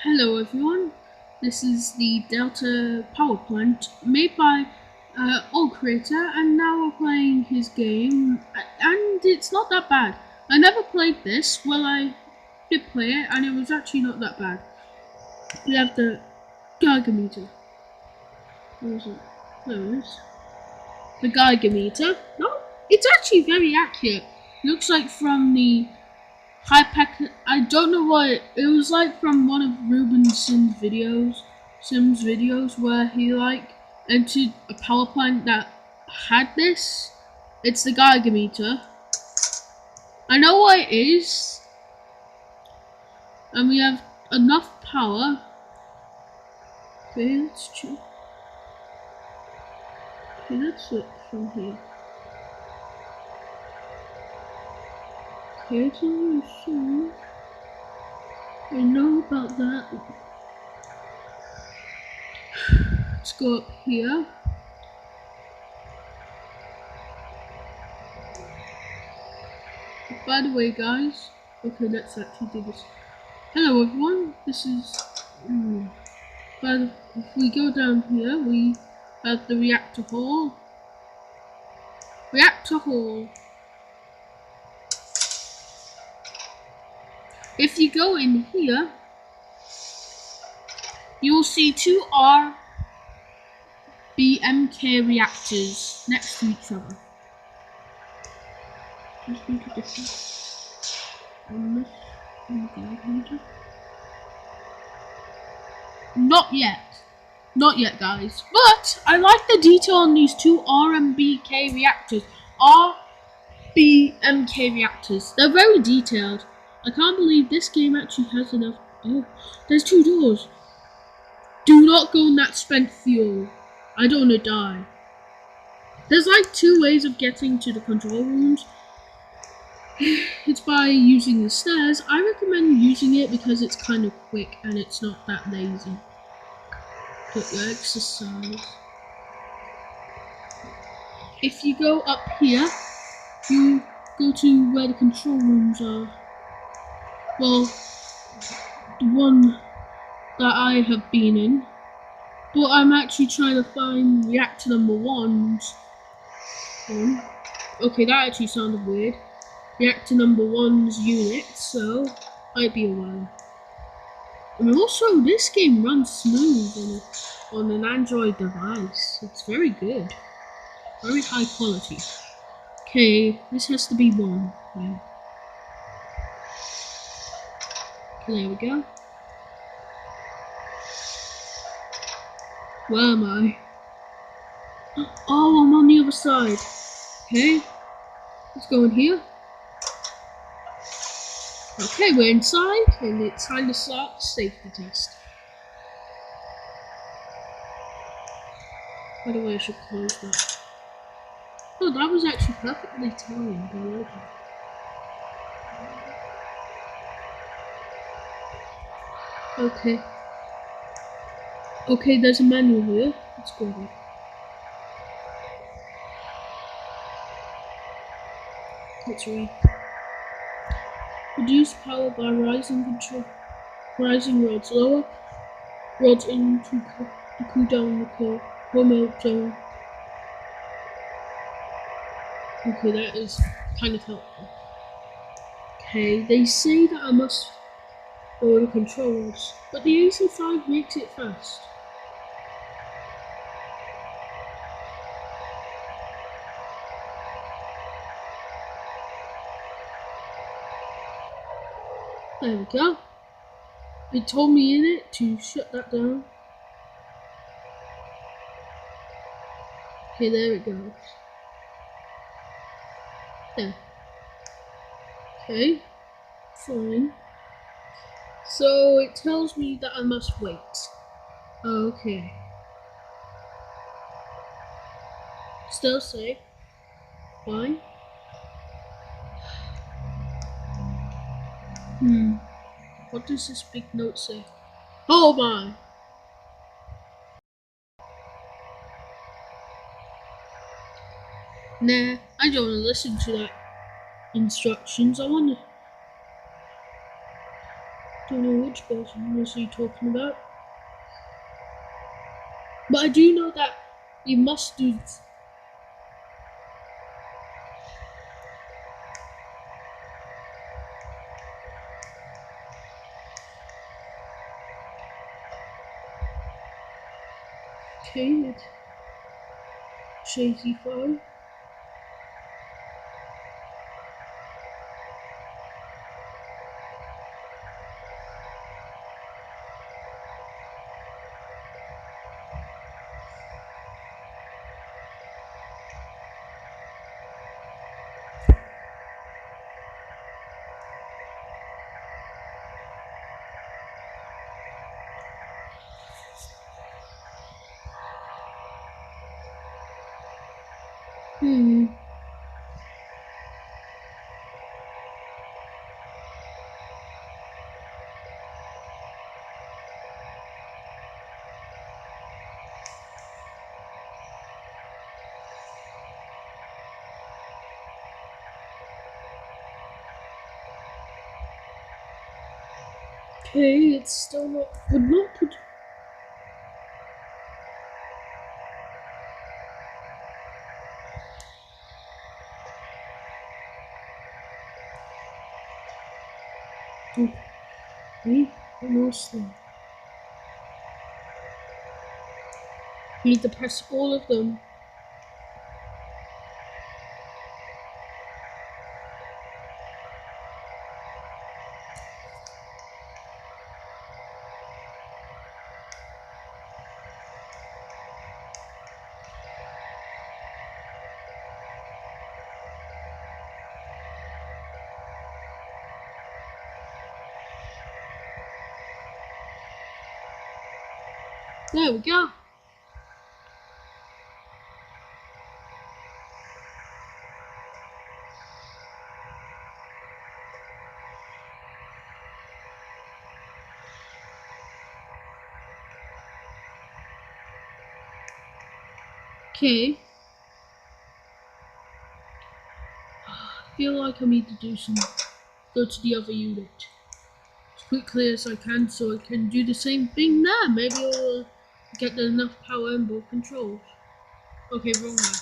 Hello everyone, this is the Delta power plant made by Old Creator, and now we're playing his game, and it's not that bad. I never played this. Well, I did play it and it was actually not that bad. We have the Geiger meter. Where is it? There it is. The Geiger meter. No, it's actually very accurate. Looks like from the I don't know what it was like from one of Ruben's Sims videos where he entered a power plant that had this. It's the Geiger meter. I know what it is, and we have enough power. Okay, let's check. Okay, that's it from here. Okay, it's only so I know about that. Let's go up here. By the way, guys, okay, let's actually do this. Hello, everyone. This is. But if we go down here, we have the reactor hall. Reactor hall. If you go in here, you will see two Rbmk reactors next to each other. Just make a difference on this. Not yet. Not yet, guys. But I like the detail on these two Rbmk reactors. Rbmk reactors. They're very detailed. I can't believe this game actually has enough. Oh, there's two doors. Do not go in that spent fuel. I don't want to die. There's like two ways of getting to the control rooms. It's by using the stairs. I recommend using it because it's kind of quick and it's not that lazy. Put your exercise. If you go up here, you go to where the control rooms are. Well, the one that I have been in. But I'm actually trying to find reactor number 1's. Okay, that actually sounded weird. Reactor number 1's unit, so might be a while. And also, this game runs smooth on an Android device. It's very good. Very high quality. Okay, this has to be 1. Yeah. Okay, there we go. Where am I? Oh, I'm on the other side. Okay, let's go in here. Okay, we're inside, and it's time to start the safety test. By the way, I should close that. Oh, that was actually perfectly timed. I like it. Okay. Okay, there's a manual here. Let's go there. Let's read. Reduce power by rising rods. Lower rods in to cool down the core zone. Okay, that is kind of helpful. Okay, they say that I must lower the controls, but the AC5 makes it fast. There we go. It told me in it to shut that down. Okay, there it goes. There. Okay, fine. So it tells me that I must wait. Okay. Still safe. Fine. What does this big note say? Oh my! Nah, I don't want to listen to that instructions. I want to. Don't know which version was he talking about. But I do know that we must do. Okay, it's shaky phone. Okay, it's still not. Would not put. Okay, mostly. You need to press all of them. There we go. Okay. I feel like I need to do some. Go to the other unit as quickly as I can so I can do the same thing there. Maybe I'll get enough power and both controls. Okay, wrong way.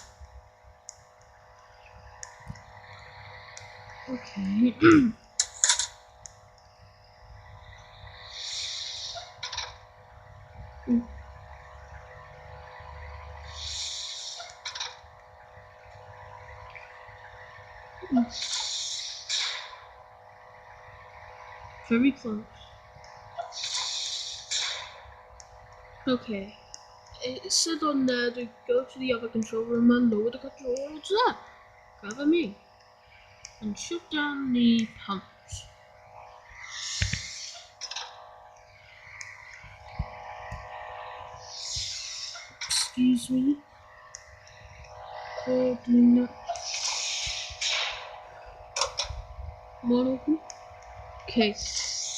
Okay. Very close. Okay. It said on there to go to the other control room and lower the controls there. Cover me. And shut down the pumps. Excuse me. Doing that. One open. Okay.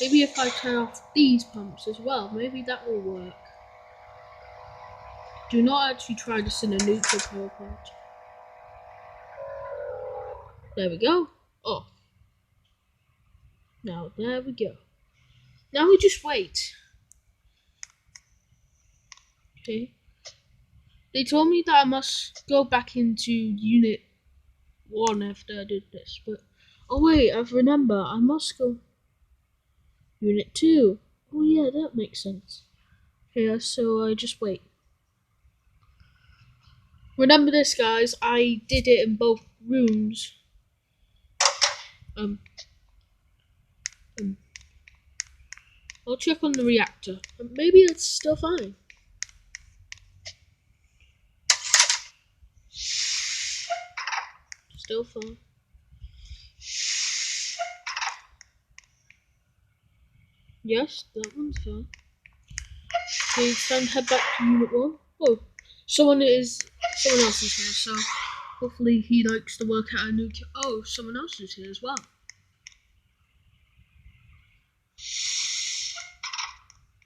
Maybe if I turn off these pumps as well, maybe that will work. Do not actually try this in a neutral power plant. There we go. Off. Now, there we go. Now we just wait. Okay. They told me that I must go back into Unit 1 after I did this, but... Oh wait, I remember. I must go... Unit 2. Oh yeah, that makes sense. Okay, so I just wait. Remember this, guys. I did it in both rooms. I'll check on the reactor. Maybe it's still fine. Still fine. Yes, that one's fine. Okay, it's time to head back to Unit 1. Oh, someone else is here, so hopefully he likes to work out a new... Oh, someone else is here as well.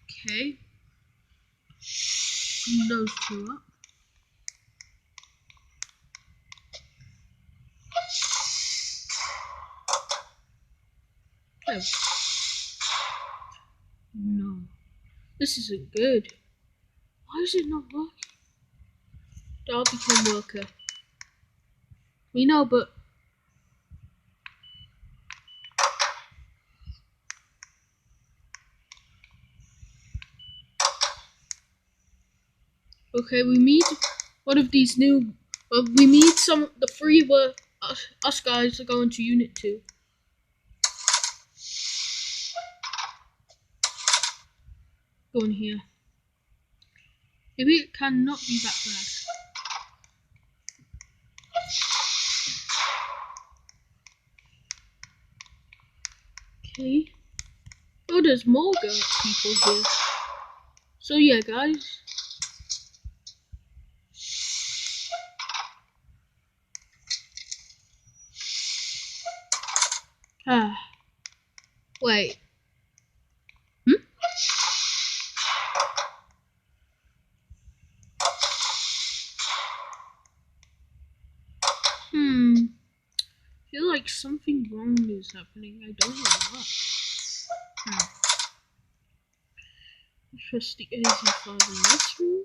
Okay. Bring those two up. Oh. This isn't good. Why is it not working? I'll become worker. We know, but okay, we meet one of these new. We meet some. The three of us guys are going to Unit 2. Go in here. Maybe it cannot be that bad. Okay. Oh, there's more people here. So yeah, guys. Ah. Wait. I feel like something wrong is happening. I don't know what. Press the AZ5 in this room.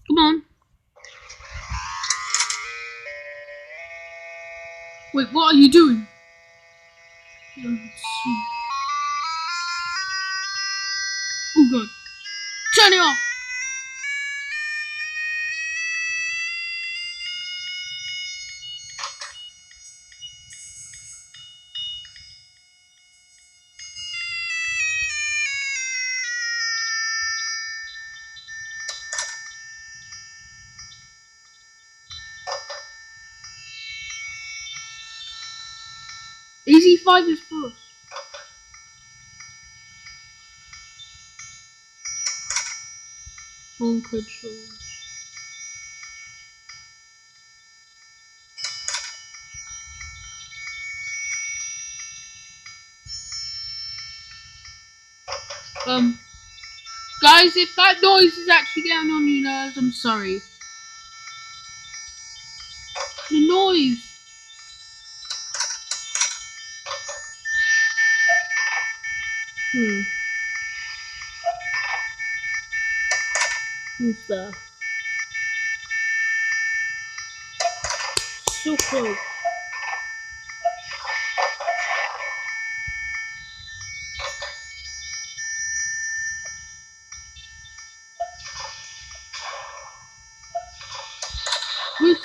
Come on. Wait, what are you doing? Oh god. Turn it off! AZ5 is first. Phone controls. Guys, if that noise is actually getting on your nerves, I'm sorry. The noise. Who's there? So close. Who's...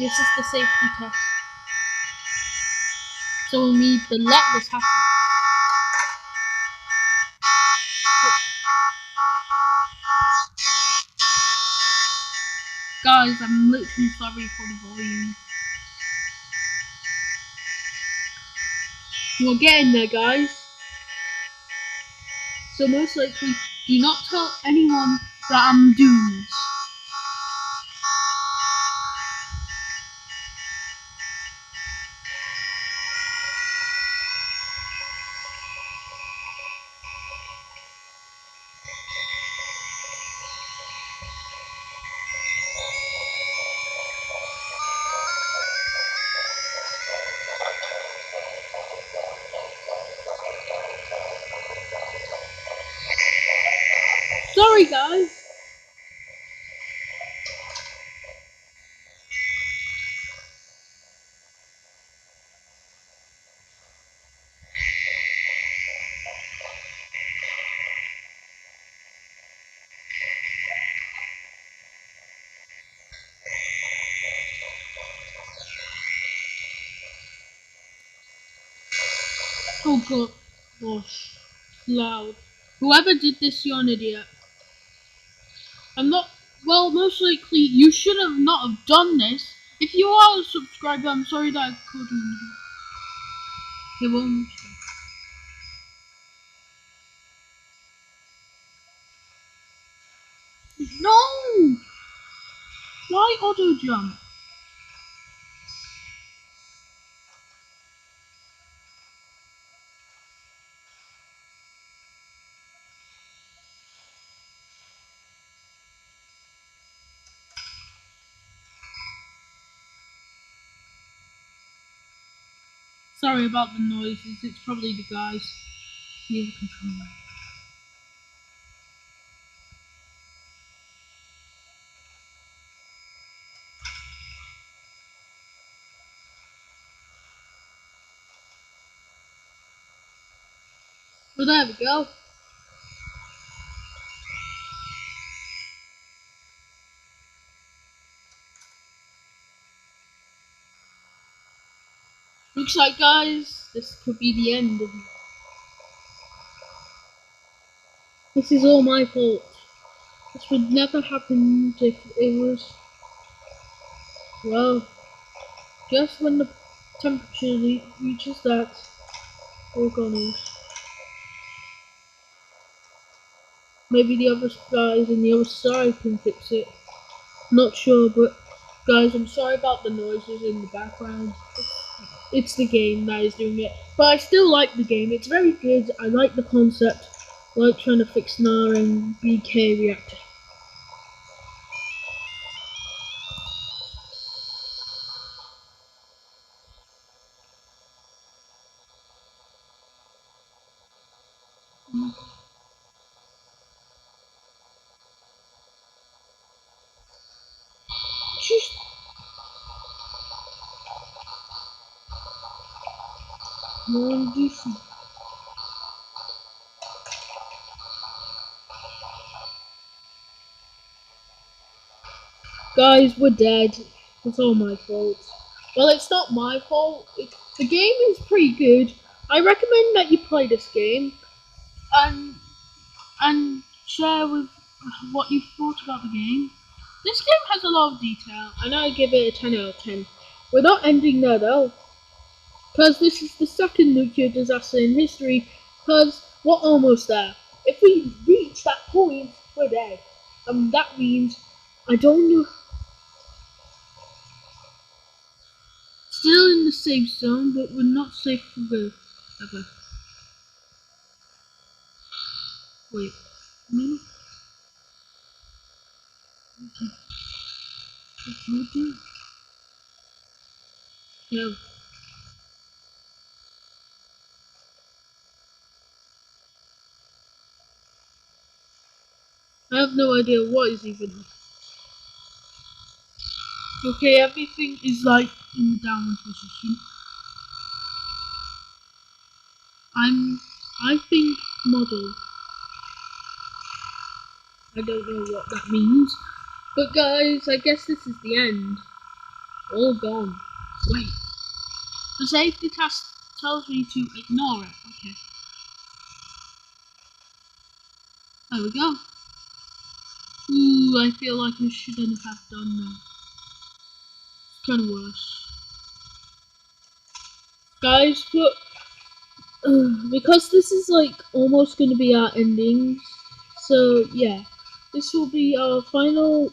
This is the safety test. So we need to let this happen. Guys, I'm literally sorry for the volume. We're getting there, guys. So most likely, do not tell anyone that I'm doing this. Sorry, guys. Oh god, gosh, loud. Whoever did this, you're an idiot. I'm not. Well, most likely you should have not have done this. If you are a subscriber, I'm sorry that I called you an idiot. It won't. No! Why auto jump? Sorry about the noises. It's probably the guys near the controller. Well, there we go. Looks like, guys, this could be the end of it. This is all my fault. This would never happen if it was, well, just when the temperature reaches that, all gone is. Maybe the other guys on the other side can fix it. Not sure, but guys, I'm sorry about the noises in the background. It's the game that is doing it. But I still like the game. It's very good. I like the concept. I like trying to fix an Rbmk reactor. Just one DC. Guys, we're dead. It's all my fault. Well, it's not my fault. The game is pretty good. I recommend that you play this game and and share with what you thought about the game. This game has a lot of detail, and I give it a 10 out of 10. We're not ending there though, because this is the second nuclear disaster in history, because we're almost there. If we reach that point, we're dead. And that means, I don't know, still in the safe zone, but we're not safe forever. Wait, no? No. I have no idea what is even. Okay, everything is like in the downward position. I think model. I don't know what that means. But guys, I guess this is the end. All gone. Wait. The safety task tells me to ignore it. Okay. There we go. Ooh, I feel like I shouldn't have done that. It's kind of worse. Guys, but because this is like almost going to be our ending, so yeah, this will be our final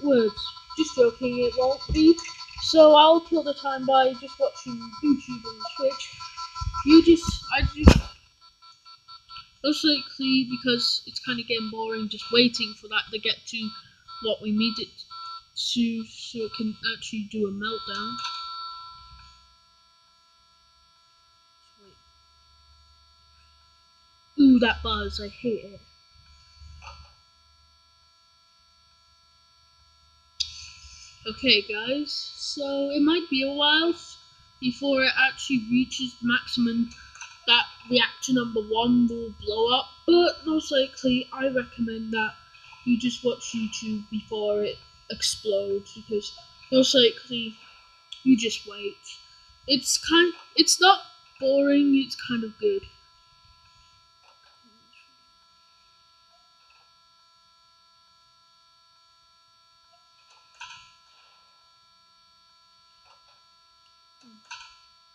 words. Just joking, it won't be. So I'll kill the time by just watching YouTube and Twitch. I just, most likely because it's kind of getting boring just waiting for that to get to what we need it to, so it can actually do a meltdown. Ooh, that buzz, I hate it. Okay guys, so it might be a while before it actually reaches maximum that reactor number 1 will blow up, but most likely I recommend that you just watch YouTube before it explodes, because most likely you just wait. It's not boring, it's kind of good.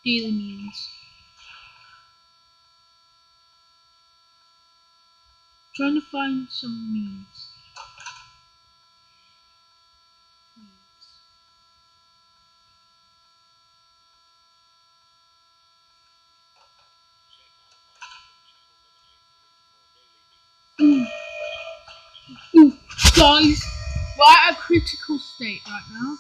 Daily means. Trying to find some means. Ooh. Ooh, guys, we're at a critical state right now.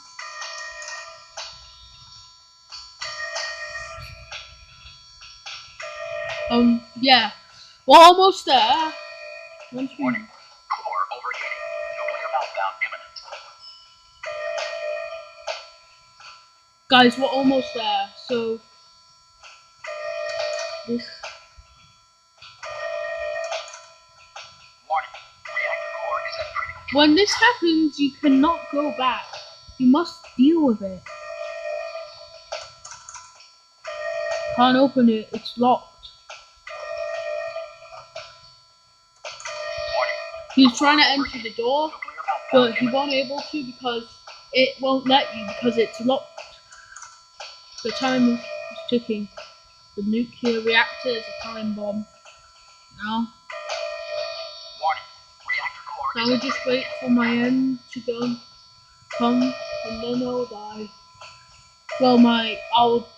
Yeah, we're almost there. Warning, core overheating. Nuclear meltdown imminent. Guys, we're almost there. So this. Warning, reactor core is at critical. When this happens, you cannot go back. You must deal with it. Can't open it. It's locked. He's trying to enter the door, but he won't able to because it won't let you because it's locked. The time is ticking. The nuclear reactor is a time bomb. Now we just wait for my end to come, and then I'll die. Well, I'll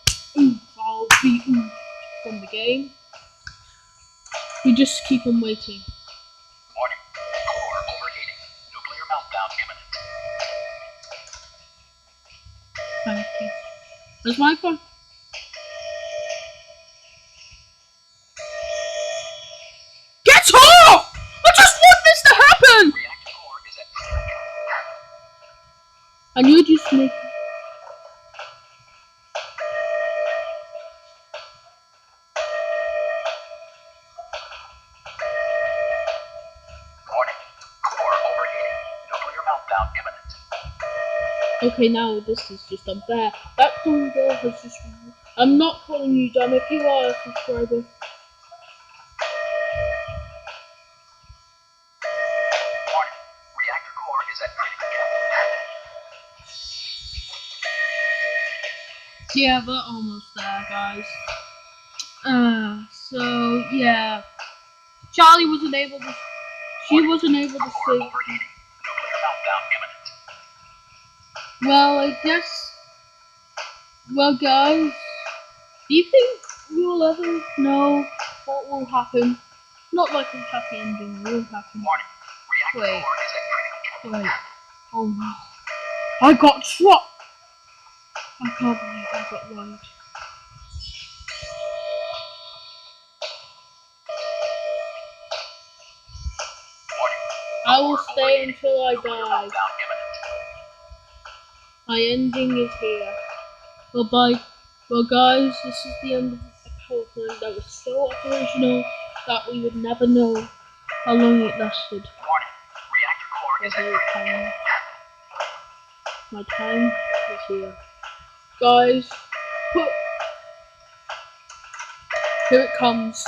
be from the game. We just keep on waiting. Warning, core overheating. Nuclear meltdown imminent. Thank you. Where's my phone? Get off! I just want this to happen! Reactor core is at critical. And you just make. Warning, core overheating. Nuclear meltdown imminent. Okay, now this is just unfair. That dumb girl has just. I'm not calling you dumb if you are a subscriber. Warning, reactor core is at critical. Yeah, we're almost there, guys. So yeah, Charlie wasn't able to. She wasn't able to Core save. overheating. Nuclear meltdown imminent. Well, I guess. Well, guys, do you think we'll ever know what will happen? Not like a happy ending will happen. Warning, reactor Wait. core is at critical. Wait. Oh no. I got shot! I can't believe I got lied. Warning, I will core stay overheating. until I Nuclear die. meltdown imminent. My ending is here. Well, bye. Well, guys, this is the end of the power plant that was so operational that we would never know how long it lasted. Warning, reactor core is at critical. My time is here. Guys, here it comes.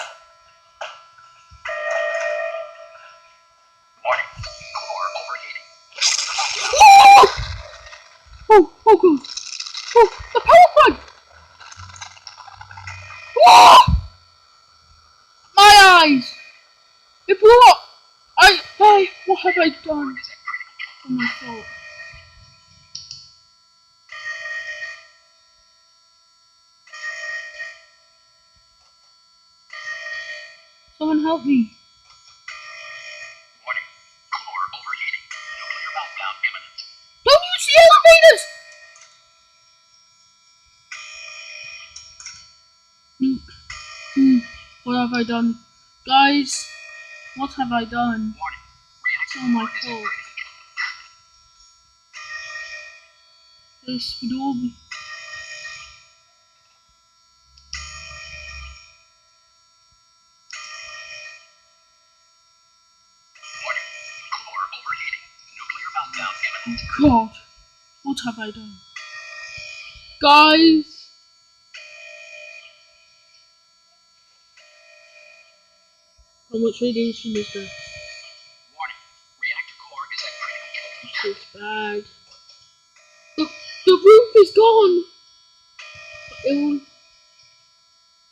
Warning, core overheating. Oh, oh god. Oh, the power plant! Oh! My eyes! It blew up! What have I done? Oh, my fault. Someone help me. Warning, core overheating. Nuclear meltdown imminent. Don't use the elevators! What have I done? Guys, what have I done? Warning, It's reactor all my core is at fault. critical. This would all be. Warning, core overheating. Nuclear meltdown imminent. God, what have I done? Guys, How much radiation is there? Warning. Reactor core is at critical. It's bad. The roof is gone! It will,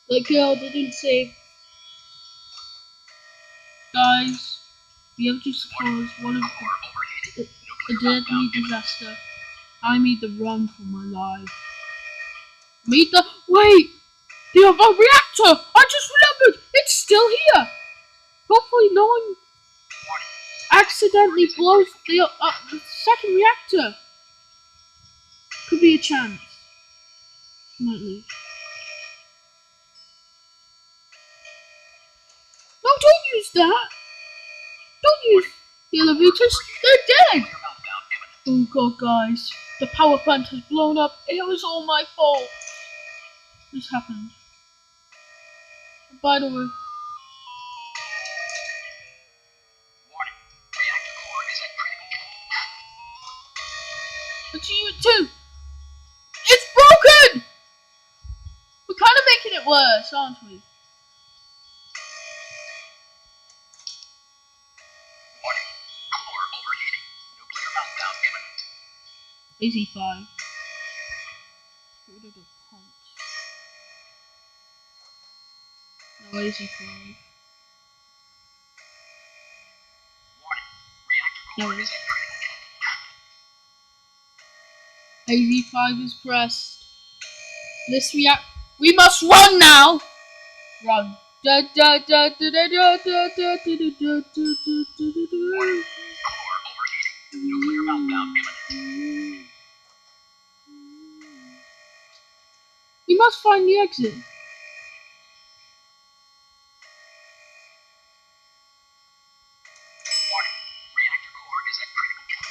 that girl didn't save. Guys, we have just caused one of Core overheating. a Nuclear deadly meltdown imminent. disaster. I need to run for my life. Wait! They have a reactor! I just remembered! It's still here! Hopefully no one Warning. accidentally blows the second reactor. Could be a chance. Might lose. No, don't use that! Don't use the elevators. They're dead! Nuclear meltdown imminent. Oh god, guys. The power plant has blown up. It was all my fault. This happened. By the way, Warning. Reactor core is at critical. it's you too. It's broken! We're kind of making it worse, aren't we? Warning. Core overheating. Nuclear meltdown imminent. Easy 5. Get rid of the pumps. No, easy 5. Warning. Reactor core No. is at critical. AZ5 is pressed. We must run now! Run. Da, da, da, da, da, da, da, da, da, da, da, da, da. Core overheating. Nuclear meltdown imminent. We must find the exit. Warning. Reactor core is at critical.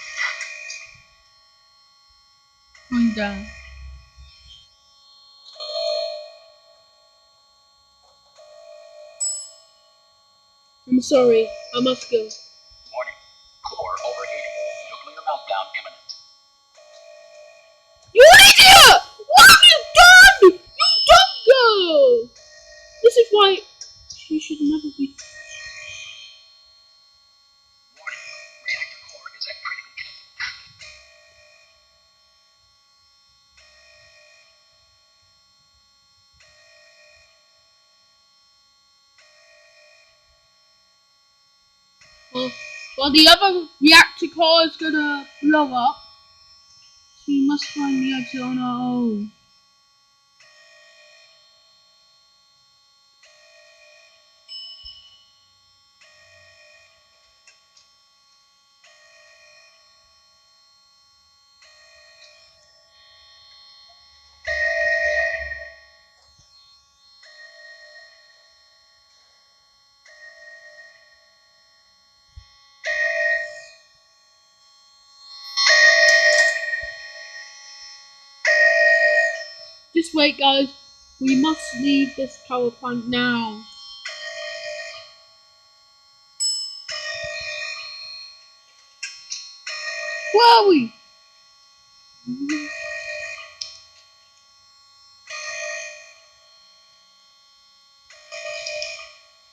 Going down. I'm sorry. I must go. Warning. Core overheating. Nuclear meltdown imminent. You idiot! What have you done? You dumb girl! This is why she should never be. Warning. Reactor core is at critical. Well, the other reactor core is gonna blow up. So we must find the exit on our own. Just wait, guys. We must leave this power plant now. Where are we?